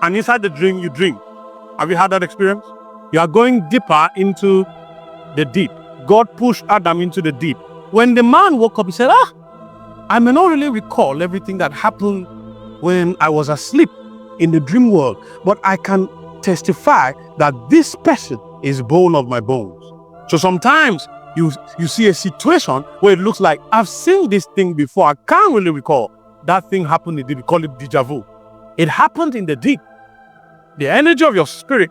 and inside the dream you dream. Have you had that experience? You are going deeper into the deep. God pushed Adam into the deep. When the man woke up, he said, I may not really recall everything that happened when I was asleep in the dream world, but I can testify that this person is bone of my bones. So sometimes you see a situation where it looks like, I've seen this thing before. I can't really recall. That thing happened in the deep. We call it deja vu. It happened in the deep. The energy of your spirit.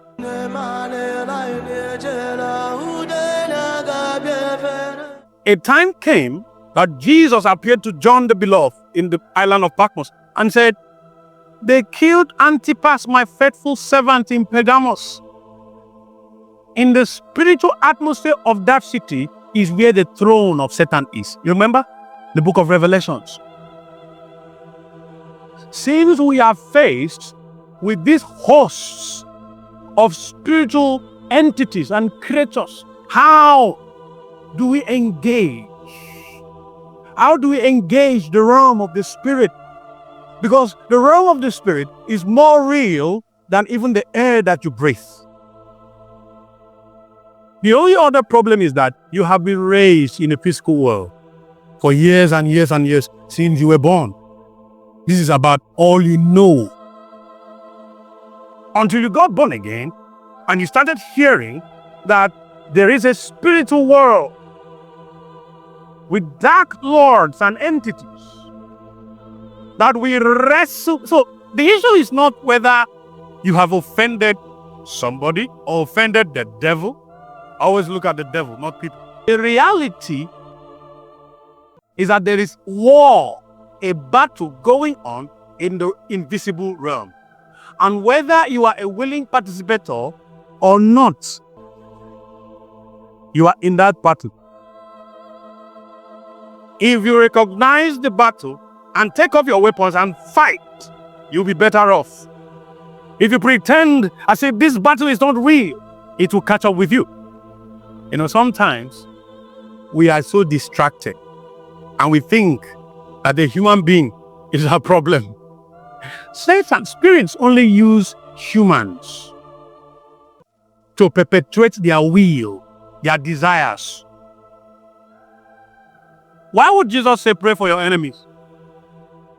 A time came that Jesus appeared to John the Beloved in the island of Patmos and said, they killed Antipas, my faithful servant, in Pergamos. In the spiritual atmosphere of that city is where the throne of Satan is. You remember? The book of Revelations. Since we are faced with these hosts of spiritual entities and creatures, how do we engage? How do we engage the realm of the spirit? Because the realm of the spirit is more real than even the air that you breathe. The only other problem is that you have been raised in a physical world for years and years and years since you were born. This is about all you know. Until you got born again and you started hearing that there is a spiritual world with dark lords and entities that we wrestle. So the issue is not whether you have offended somebody or offended the devil. Always look at the devil, not people. The reality is that there is war, a battle going on in the invisible realm. And whether you are a willing participator or not, you are in that battle. If you recognize the battle and take off your weapons and fight, you'll be better off. If you pretend as if this battle is not real, it will catch up with you. You know, sometimes we are so distracted and we think that the human being is our problem. Satan spirits only use humans to perpetuate their will, their desires. Why would Jesus say pray for your enemies?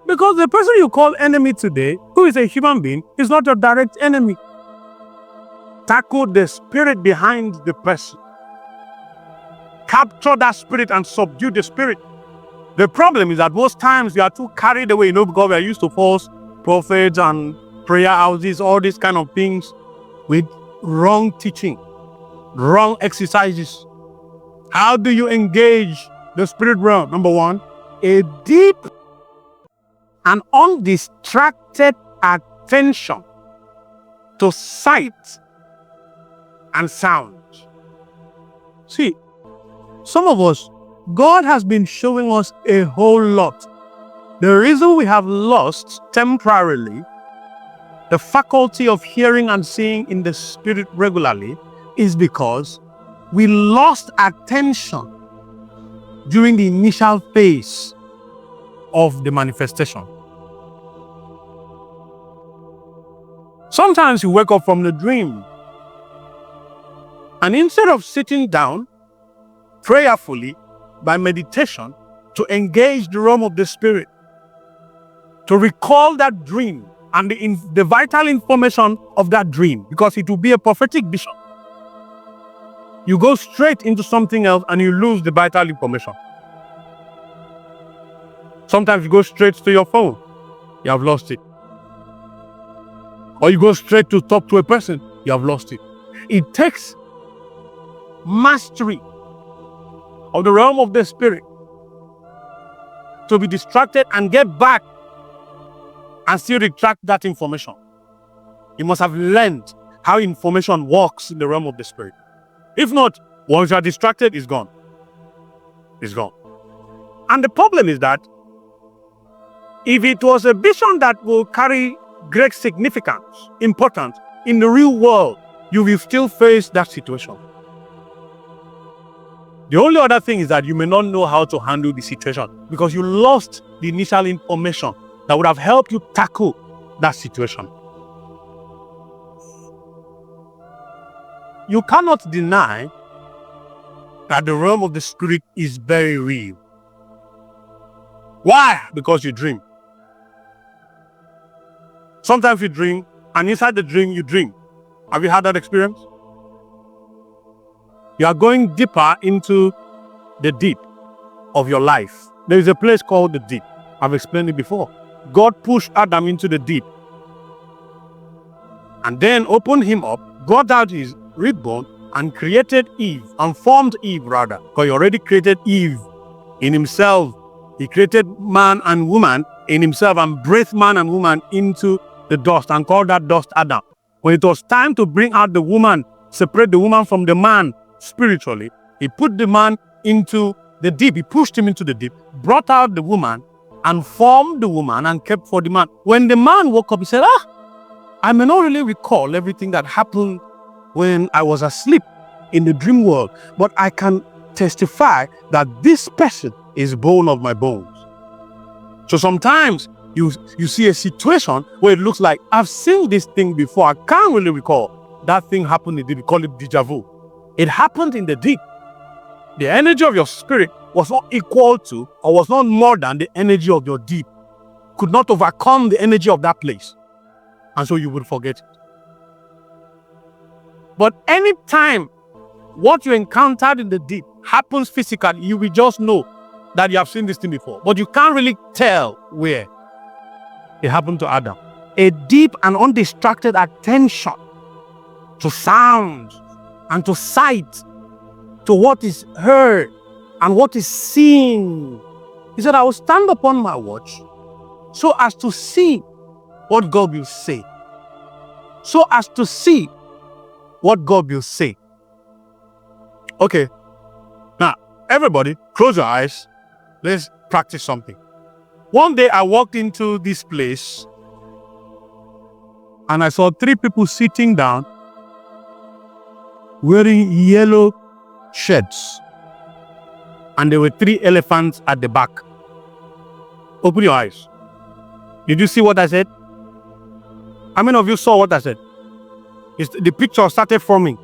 Because the person you call enemy today, who is a human being, is not your direct enemy. Tackle the spirit behind the person. Capture that spirit and subdue the spirit. The problem is that most times we are too carried away, because we are used to false prophets and prayer houses, all these kind of things, with wrong teaching, wrong exercises. How do you engage the spirit realm? Number one, a deep and undistracted attention to sight and sound. See, some of us, God has been showing us a whole lot. The reason we have lost temporarily the faculty of hearing and seeing in the spirit regularly is because we lost attention during the initial phase of the manifestation. Sometimes you wake up from the dream and instead of sitting down prayerfully by meditation to engage the realm of the spirit, to recall that dream and the vital information of that dream, because it will be a prophetic vision, you go straight into something else and you lose the vital information. Sometimes you go straight to your phone, you have lost it. Or you go straight to talk to a person, you have lost it. It takes mastery of the realm of the spirit to be distracted and get back and still retract that information. You must have learned how information works in the realm of the spirit. If not, once you are distracted, it's gone. It's gone. And the problem is that if it was a vision that will carry great significance, importance in the real world, you will still face that situation. The only other thing is that you may not know how to handle the situation because you lost the initial information that would have helped you tackle that situation. you cannot deny that the realm of the spirit is very real. Why? Because you dream. Sometimes you dream, and inside the dream, you dream. Have you had that experience? You are going deeper into the deep of your life. There is a place called the deep. I've explained it before. God pushed Adam into the deep and then opened him up, got out his rib bone, and created Eve, and formed Eve rather. Because he already created Eve in himself. He created man and woman in himself and breathed man and woman into the dust and called that dust Adam. When it was time to bring out the woman, separate the woman from the man spiritually, he put the man into the deep. He pushed him into the deep, brought out the woman, and formed the woman and kept for the man. When the man woke up, he said, I may not really recall everything that happened when I was asleep in the dream world, but I can testify that this person is bone of my bones. So sometimes you see a situation where it looks like, I've seen this thing before. I can't really recall. That thing happened in the deep. We call it deja vu. It happened in the deep. The energy of your spirit was not equal to, or was not more than the energy of your deep. Could not overcome the energy of that place. And so you would forget it. But anytime what you encountered in the deep happens physically, you will just know that you have seen this thing before. But you can't really tell where. It happened to Adam. A deep and undistracted attention to sound and to sight, to what is heard and what is seen. He said, I will stand upon my watch so as to see what God will say. So as to see what God will say. Okay. Now, everybody, close your eyes. Let's practice something. One day I walked into this place and I saw 3 people sitting down wearing yellow shirts. And there were 3 elephants at the back. Open your eyes. Did you see what I said? How many of you saw what I said? The picture started forming.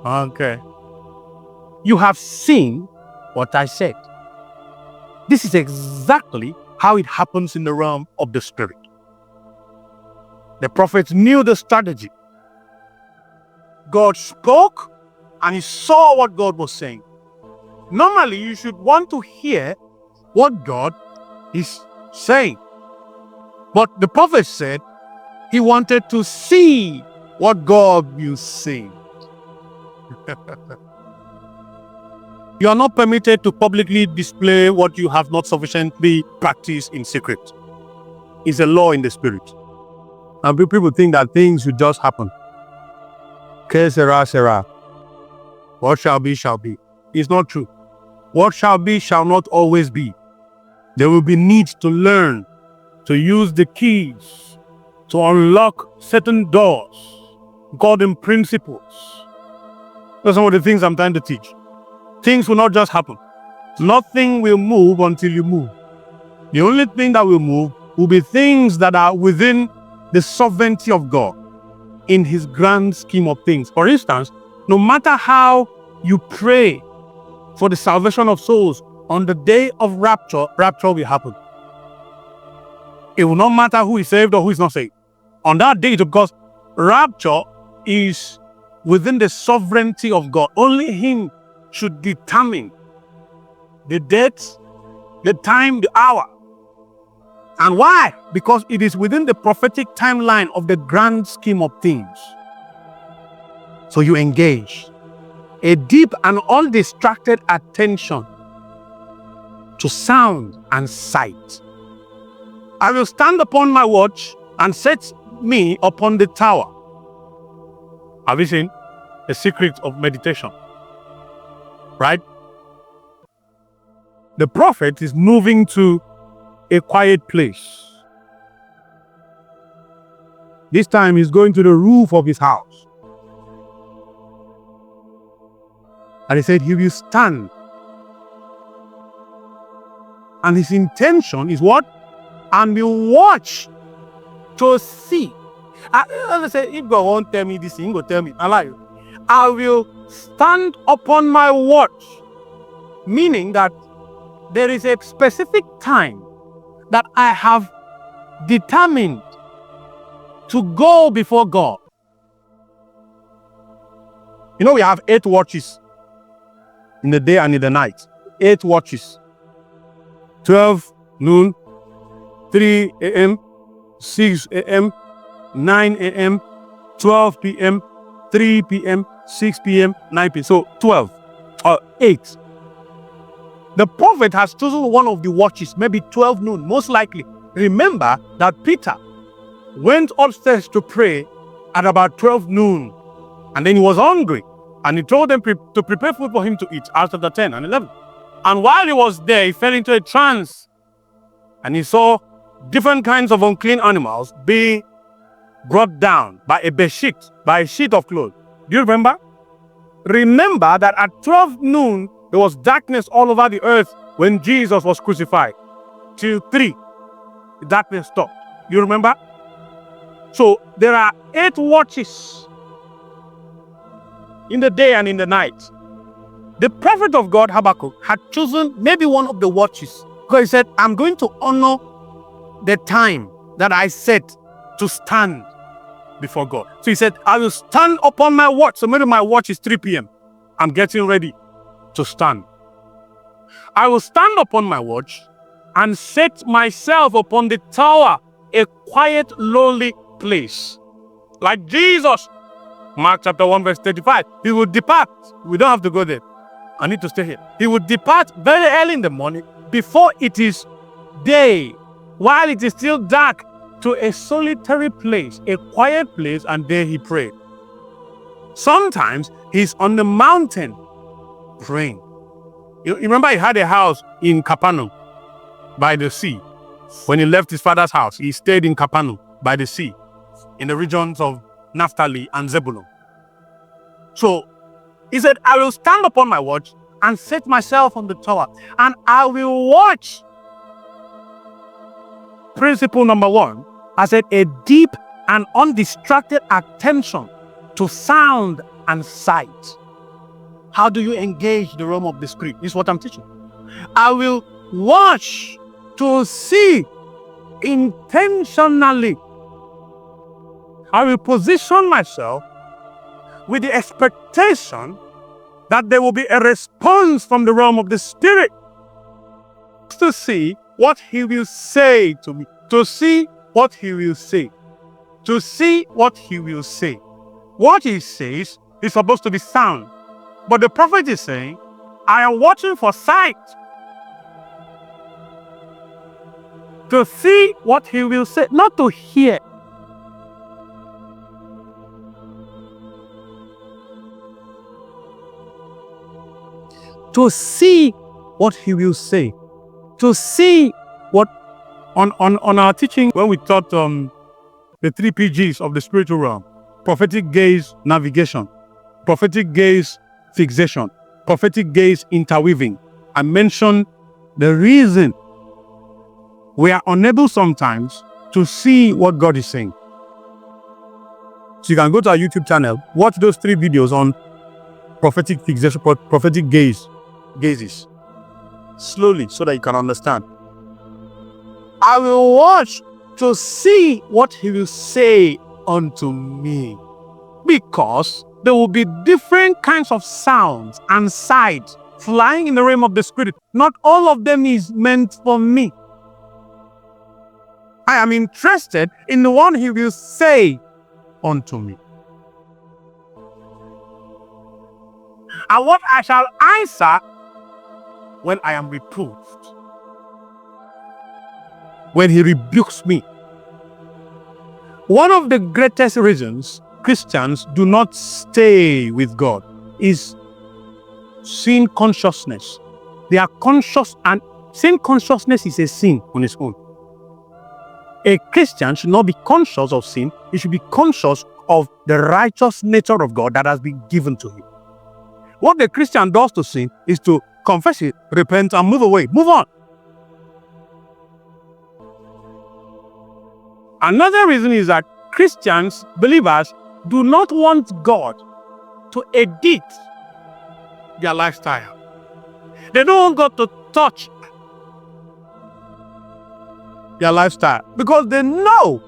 Okay. You have seen what I said. This is exactly how it happens in the realm of the spirit. The prophets knew the strategy. God spoke and he saw what God was saying. Normally, you should want to hear what God is saying. But the prophet said he wanted to see what God will say. You are not permitted to publicly display what you have not sufficiently practiced in secret. It's a law in the spirit. And people think that things will just happen. Que sera, sera. What shall be, shall be. It's not true. What shall be, shall not always be. There will be need to learn to use the keys to unlock certain doors. God in principles. That's some of the things I'm trying to teach. Things will not just happen. Nothing will move until you move. The only thing that will move will be things that are within the sovereignty of God in his grand scheme of things. For instance, no matter how you pray for the salvation of souls, on the day of rapture, rapture will happen. It will not matter who is saved or who is not saved. On that day, because rapture is within the sovereignty of God. Only him should determine the date, the time, the hour. And why? Because it is within the prophetic timeline of the grand scheme of things. So you engage a deep and undistracted attention to sound and sight. I will stand upon my watch and set me upon the tower. Have you seen the secret of meditation? Right? The prophet is moving to a quiet place. This time he's going to the roof of his house. And he said he will stand. And his intention is what? And will watch to see. I say, if God won't tell me this thing, he will tell me. I lie. I will stand upon my watch. Meaning that there is a specific time that I have determined to go before God. You know, we have 8 watches in the day and in the night. 8 watches. 12 noon, 3 a.m., 6 a.m., 9 a.m., 12 p.m., 3 p.m., 6 p.m., 9 p.m. So 12 or 8. The prophet has chosen one of the watches, maybe 12 noon, most likely. Remember that Peter went upstairs to pray at about 12 noon, and then he was hungry, and he told them to prepare food for him to eat after the 10 and 11. And while he was there, he fell into a trance, and he saw different kinds of unclean animals being brought down by a bedsheet, by a sheet of clothes. Do you remember? Remember that at 12 noon, there was darkness all over the earth when Jesus was crucified. Till 3, the darkness stopped. You remember? So there are 8 watches in the day and in the night. The prophet of God, Habakkuk, had chosen maybe one of the watches because he said, I'm going to honor the time that I set to stand before God. So he said, I will stand upon my watch. So maybe my watch is 3 p.m. I'm getting ready to stand. I will stand upon my watch and set myself upon the tower, a quiet, lowly place. Like Jesus, Mark chapter 1 verse 35. He will depart. We don't have to go there. I need to stay here. He would depart very early in the morning before it is day, while it is still dark, to a solitary place, a quiet place, and there he prayed. Sometimes he's on the mountain praying. You remember he had a house in Capernaum by the sea. When he left his father's house, he stayed in Capernaum by the sea in the regions of Naphtali and Zebulun. So he said, I will stand upon my watch and set myself on the tower, and I will watch. Principle number 1, I said a deep and undistracted attention to sound and sight. How do you engage the realm of the spirit? This is what I'm teaching. I will watch to see intentionally. I will position myself with the expectation that there will be a response from the realm of the spirit to see what he will say to me, to see what he will say, to see what he will say. What he says is supposed to be sound, but the prophet is saying, I am watching for sight, to see what he will say, not to hear. To see what he will say, to see what on our teaching when we taught the 3 PGs of the spiritual realm: prophetic gaze, navigation; prophetic gaze, fixation; prophetic gaze, interweaving. I mentioned the reason we are unable sometimes to see what God is saying. So you can go to our YouTube channel, watch those 3 videos on prophetic fixation, prophetic gazes, slowly, so that you can understand. I will watch to see what he will say unto me, because there will be different kinds of sounds and sights flying in the realm of the spirit. Not all of them is meant for me. I am interested in the one he will say unto me, and what I shall answer when I am reproved, when he rebukes me. One of the greatest reasons Christians do not stay with God is sin consciousness. They are conscious, and sin consciousness is a sin on its own. A Christian should not be conscious of sin. He should be conscious of the righteous nature of God that has been given to him. What the Christian does to sin is to confess it, repent, and move away. Move on. Another reason is that Christians, believers, do not want God to edit their lifestyle. They don't want God to touch their lifestyle because they know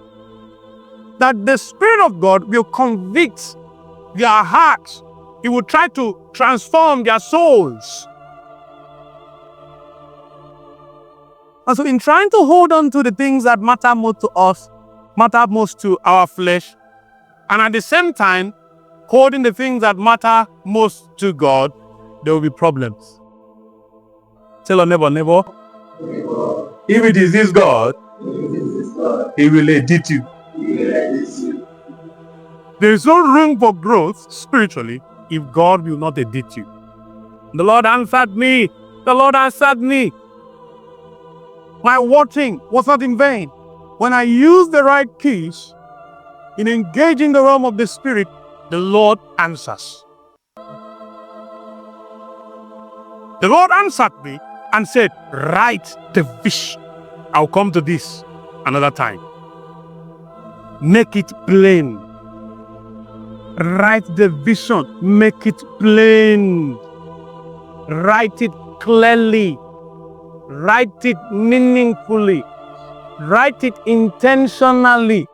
that the Spirit of God will convict their hearts. He will try to transform their souls. And so in trying to hold on to the things that matter most to us, matter most to our flesh, and at the same time, holding the things that matter most to God, there will be problems. Tell your neighbor, neighbor, if it is this God, He will edit you. There is no room for growth spiritually if God will not edit you. The Lord answered me. The Lord answered me. My watching was not in vain. When I used the right keys in engaging the realm of the Spirit, the Lord answers. The Lord answered me and said, write the vision. I'll come to this another time. Make it plain. Write the vision. Make it plain. Write it clearly. Write it meaningfully. Write it intentionally.